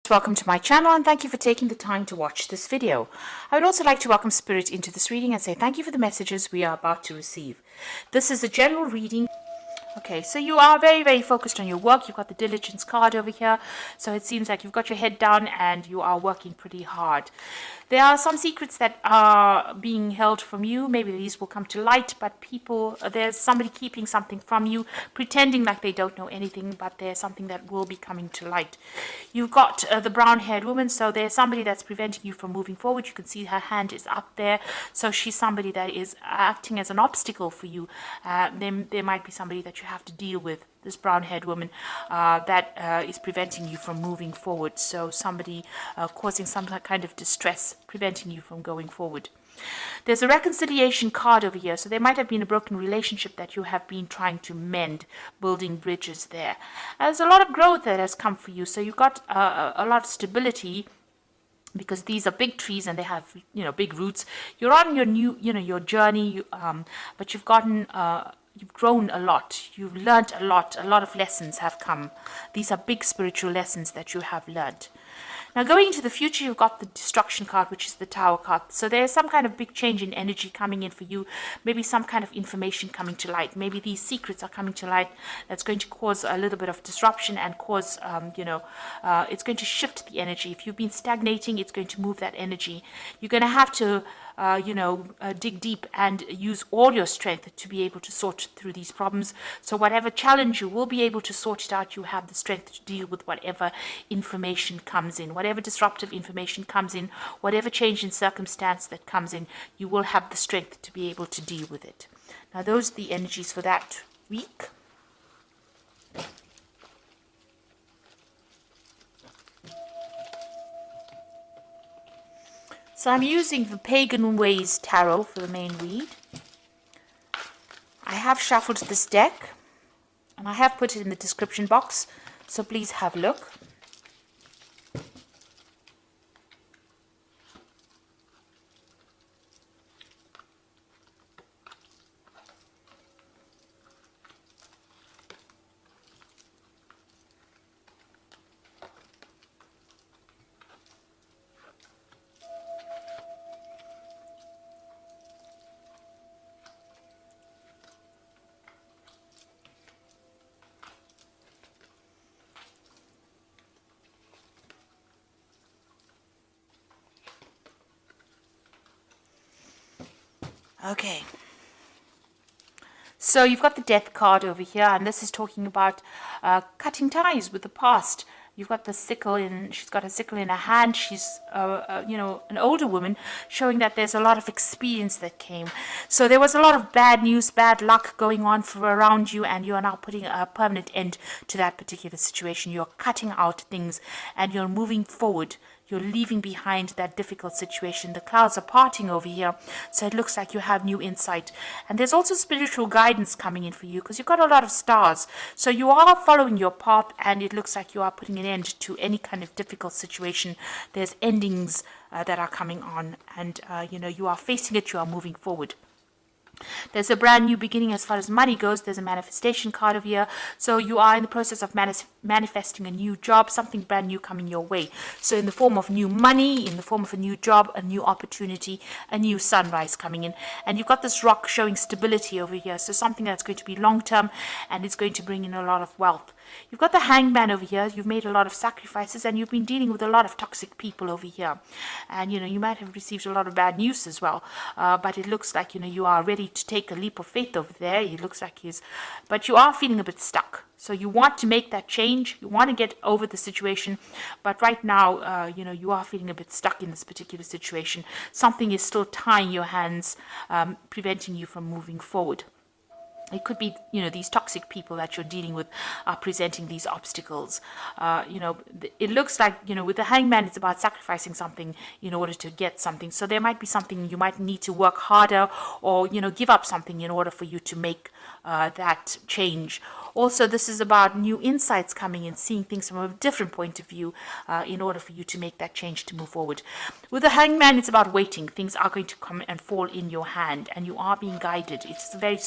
Welcome to my channel and thank you for taking the time to watch this video. I would also like to welcome Spirit into this reading and say thank you for the messages we are about to receive. This is a general reading. Okay, so you are very focused on your work. You've got the diligence card over here. So it seems like you've got your head down and you are working pretty hard. There are some secrets that are being held from you. Maybe these will come to light, but there's somebody keeping something from you, pretending like they don't know anything, but there's something that will be coming to light. You've got the brown-haired woman, so there's somebody that's preventing you from moving forward. You can see her hand is up there. So she's somebody that is acting as an obstacle for you. There might be somebody that you have to deal with, this brown-haired woman that is preventing you from moving forward. So somebody causing some kind of distress, preventing you from going forward. There's a reconciliation card over here. So there might have been a broken relationship that you have been trying to mend, building bridges there. There's a lot of growth that has come for you. So you've got a lot of stability, because these are big trees and they have, big roots. You're on your new, your journey, but you've grown a lot. You've learned a lot. A lot of lessons have come. These are big spiritual lessons that you have learned. Now, going into the future, you've got the destruction card, which is the Tower card. So there's some kind of big change in energy coming in for you. Maybe some kind of information coming to light. Maybe these secrets are coming to light. That's going to cause a little bit of disruption and cause, it's going to shift the energy. If you've been stagnating, it's going to move that energy. You're going to have to dig deep and use all your strength to be able to sort through these problems. So whatever challenge, you will be able to sort it out. You have the strength to deal with whatever information comes in, whatever disruptive information comes in, whatever change in circumstance that comes in, you will have the strength to be able to deal with it. Now, those are the energies for that week. So I'm using the Pagan Ways Tarot for the main read. I have shuffled this deck and I have put it in the description box, so please have a look. Okay, so you've got the Death card over here, and this is talking about cutting ties with the past. You've got the sickle she's got a sickle in her hand. She's, an older woman, showing that there's a lot of experience that came. So there was a lot of bad news, bad luck going on around you, and you are now putting a permanent end to that particular situation. You're cutting out things and you're moving forward. You're leaving behind that difficult situation. The clouds are parting over here, so it looks like you have new insight. And there's also spiritual guidance coming in for you, because you've got a lot of stars. So you are following your path, and it looks like you are putting an end to any kind of difficult situation. There's endings that are coming on, and you are facing it. You are moving forward. There's a brand new beginning as far as money goes. There's a manifestation card over here. So you are in the process of manifesting a new job, something brand new coming your way. So in the form of new money, in the form of a new job, a new opportunity, a new sunrise coming in. And you've got this rock showing stability over here. So something that's going to be long-term, and it's going to bring in a lot of wealth. You've got the Hangman over here. You've made a lot of sacrifices, and you've been dealing with a lot of toxic people over here. And, you might have received a lot of bad news as well. But it looks like, you are ready to take a leap of faith over there. It looks like but you are feeling a bit stuck. So you want to make that change. You want to get over the situation. But right now, you are feeling a bit stuck in this particular situation. Something is still tying your hands, preventing you from moving forward. It could be, these toxic people that you're dealing with are presenting these obstacles. It looks like, with the Hangman, it's about sacrificing something in order to get something. So there might be something you might need to work harder, or, give up something in order for you to make that change. Also, this is about new insights coming in, seeing things from a different point of view in order for you to make that change to move forward. With the Hangman, it's about waiting. Things are going to come and fall in your hand, and you are being guided. It's a very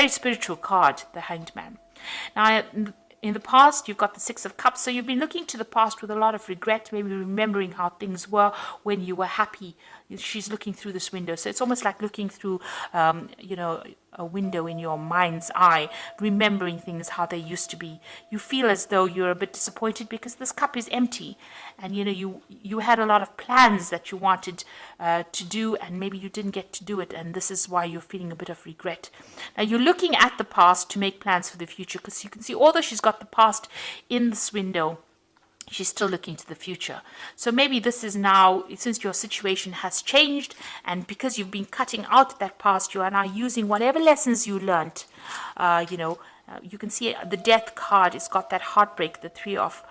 spiritual card, the Hanged Man. Now, in the past, you've got the Six of Cups. So you've been looking to the past with a lot of regret, maybe remembering how things were when you were happy. She's looking through this window. So it's almost like looking through, a window in your mind's eye, remembering things how they used to be. You feel as though you're a bit disappointed because this cup is empty, and you had a lot of plans that you wanted to do, and maybe you didn't get to do it, and this is why you're feeling a bit of regret. Now you're looking at the past to make plans for the future, because you can see, although she's got the past in this window, she's still looking to the future. So maybe this is now, since your situation has changed, and because you've been cutting out that past, you are now using whatever lessons you learned. You can see the Death card. It's got that heartbreak, the Three of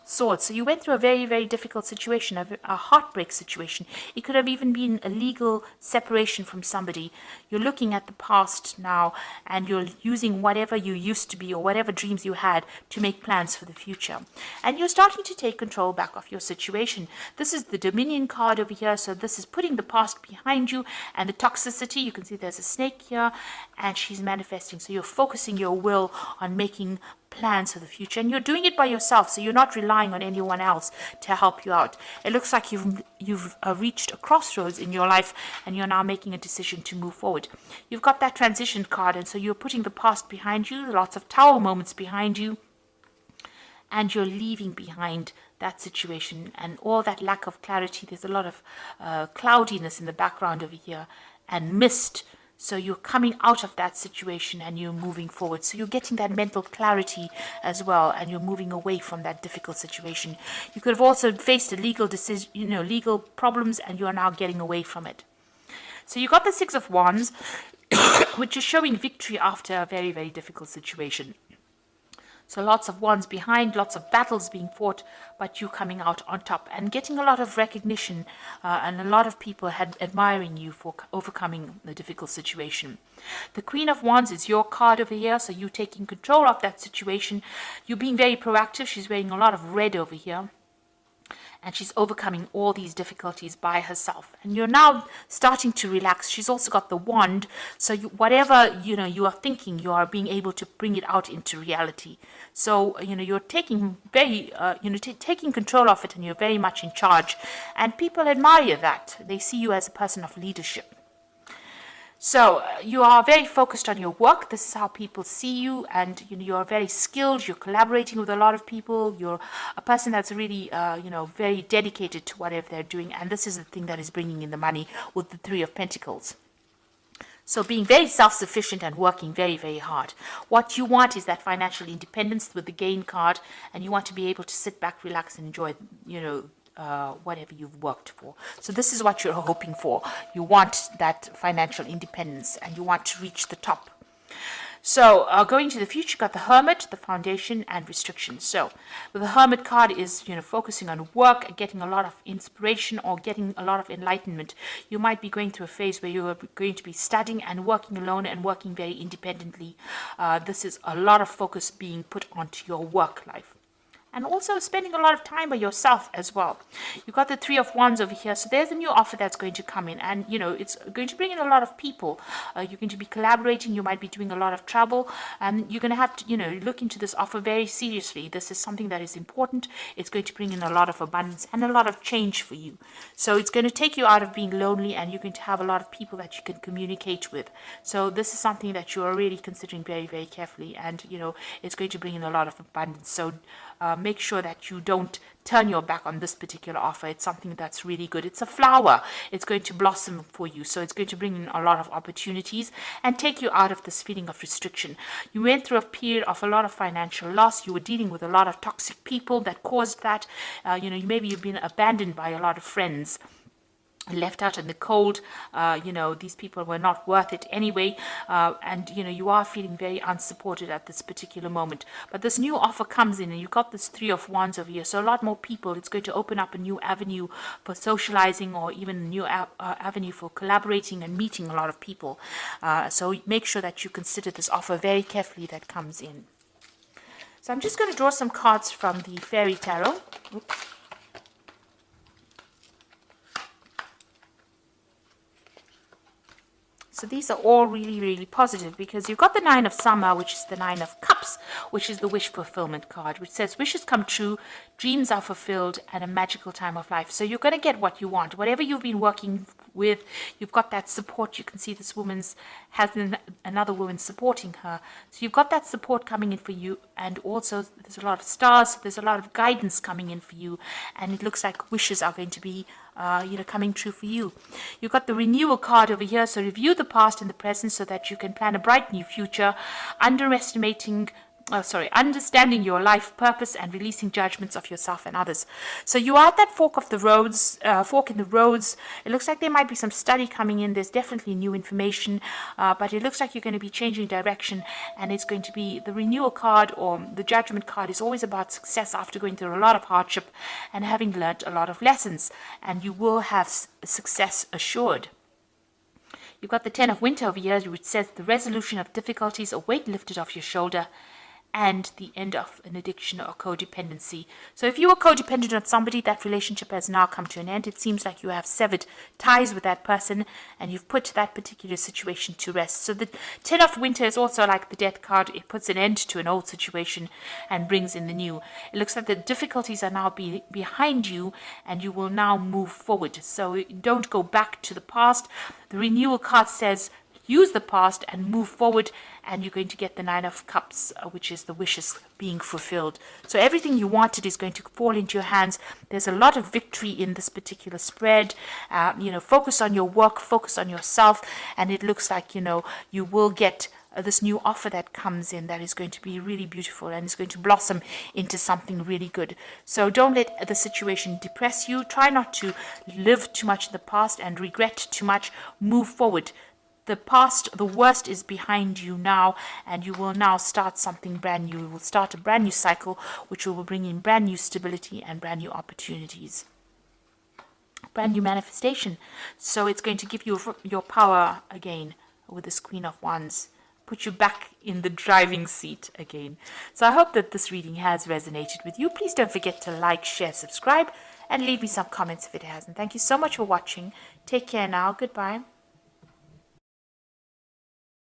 Swords. So you went through a very, very difficult situation, a heartbreak situation. It could have even been a legal separation from somebody. You're looking at the past now, and you're using whatever you used to be or whatever dreams you had to make plans for the future. And you're starting to take control back of your situation. This is the Dominion card over here. So this is putting the past behind you and the toxicity. You can see there's a snake here, and she's manifesting. So you're focusing your will on making plans for the future, and you're doing it by yourself, so you're not relying on anyone else to help you out. It looks like you've reached a crossroads in your life, and you're now making a decision to move forward. You've got that transition card, and so you're putting the past behind you, lots of Tower moments behind you, and you're leaving behind that situation and all that lack of clarity. There's a lot of cloudiness in the background over here and mist. So you're coming out of that situation and you're moving forward. So you're getting that mental clarity as well, and you're moving away from that difficult situation. You could have also faced a legal decision, legal problems, and you are now getting away from it. So you got the Six of Wands, which is showing victory after a very, very difficult situation. So lots of wands behind, lots of battles being fought, but you coming out on top and getting a lot of recognition, and a lot of people admiring you for overcoming the difficult situation. The Queen of Wands is your card over here, so you taking control of that situation. You're being very proactive. She's wearing a lot of red over here, and she's overcoming all these difficulties by herself. And you're now starting to relax. She's also got the wand, so whatever you are thinking, you are being able to bring it out into reality. So you're taking taking control of it, and you're very much in charge. And people admire that. They see you as a person of leadership. So you are very focused on your work. This is how people see you, and you're very skilled. You're collaborating with a lot of people. You're a person that's really very dedicated to whatever they're doing, and this is the thing that is bringing in the money with the Three of Pentacles. So being very self-sufficient and working very, very hard. What you want is that financial independence with the Gain card, and you want to be able to sit back, relax, and enjoy whatever you've worked for. So this is what you're hoping for. You want that financial independence, and you want to reach the top. So going to the future, got the Hermit, the Foundation, and Restrictions. So the Hermit card is focusing on work, getting a lot of inspiration, or getting a lot of enlightenment. You might be going through a phase where you are going to be studying and working alone and working very independently. This is a lot of focus being put onto your work life. And also spending a lot of time by yourself as well. You've got the Three of Wands over here. So there's a new offer that's going to come in. And, it's going to bring in a lot of people. You're going to be collaborating. You might be doing a lot of travel. And you're going to have to, look into this offer very seriously. This is something that is important. It's going to bring in a lot of abundance and a lot of change for you. So it's going to take you out of being lonely, and you're going to have a lot of people that you can communicate with. So this is something that you are really considering very, very carefully. And, it's going to bring in a lot of abundance. So make sure that you don't turn your back on this particular offer. It's something that's really good. It's a flower. It's going to blossom for you. So it's going to bring in a lot of opportunities and take you out of this feeling of restriction. You went through a period of a lot of financial loss. You were dealing with a lot of toxic people that caused that. Maybe you've been abandoned by a lot of friends, left out in the cold. These people were not worth it anyway, and you are feeling very unsupported at this particular moment. But this new offer comes in, and you've got this Three of Wands over here, so a lot more people. It's going to open up a new avenue for socializing, or even a new avenue for collaborating and meeting a lot of people. So make sure that you consider this offer very carefully that comes in. So I'm just going to draw some cards from the Fairy Tarot. Oops. So these are all really, really positive, because you've got the Nine of Summer, which is the Nine of Cups. Cups, which is the wish fulfillment card, which says wishes come true, dreams are fulfilled, and a magical time of life. So you're going to get what you want. Whatever you've been working with, you've got that support. You can see this woman's has another woman supporting her. So you've got that support coming in for you, and also there's a lot of stars, so there's a lot of guidance coming in for you, and it looks like wishes are going to be coming true for you. You've got the renewal card over here, so review the past and the present so that you can plan a bright new future, understanding your life purpose and releasing judgments of yourself and others. So you are at that fork in the roads. It looks like there might be some study coming in. There's definitely new information, but it looks like you're going to be changing direction, and it's going to be the renewal card, or the judgment card is always about success after going through a lot of hardship and having learned a lot of lessons, and you will have success assured. You've got the 10 of Winter over here, which says the resolution of difficulties, a weight lifted off your shoulder, and the end of an addiction or codependency. So if you were codependent on somebody, that relationship has now come to an end. It seems like you have severed ties with that person, and you've put that particular situation to rest. So the 10 of Winter is also like the Death card. It puts an end to an old situation and brings in the new. It looks like the difficulties are now behind you, and you will now move forward. So don't go back to the past. The renewal card says use the past and move forward, and you're going to get the 9 of Cups, which is the wishes being fulfilled. So everything you wanted is going to fall into your hands. There's a lot of victory in this particular spread. Focus on your work, focus on yourself, and it looks like, you will get this new offer that comes in that is going to be really beautiful, and it's going to blossom into something really good. So don't let the situation depress you. Try not to live too much in the past and regret too much. Move forward. The past, the worst is behind you now, and you will now start something brand new. You will start a brand new cycle, which will bring in brand new stability and brand new opportunities. Brand new manifestation. So it's going to give you your power again with this Queen of Wands. Put you back in the driving seat again. So I hope that this reading has resonated with you. Please don't forget to like, share, subscribe, and leave me some comments if it hasn't. Thank you so much for watching. Take care now. Goodbye.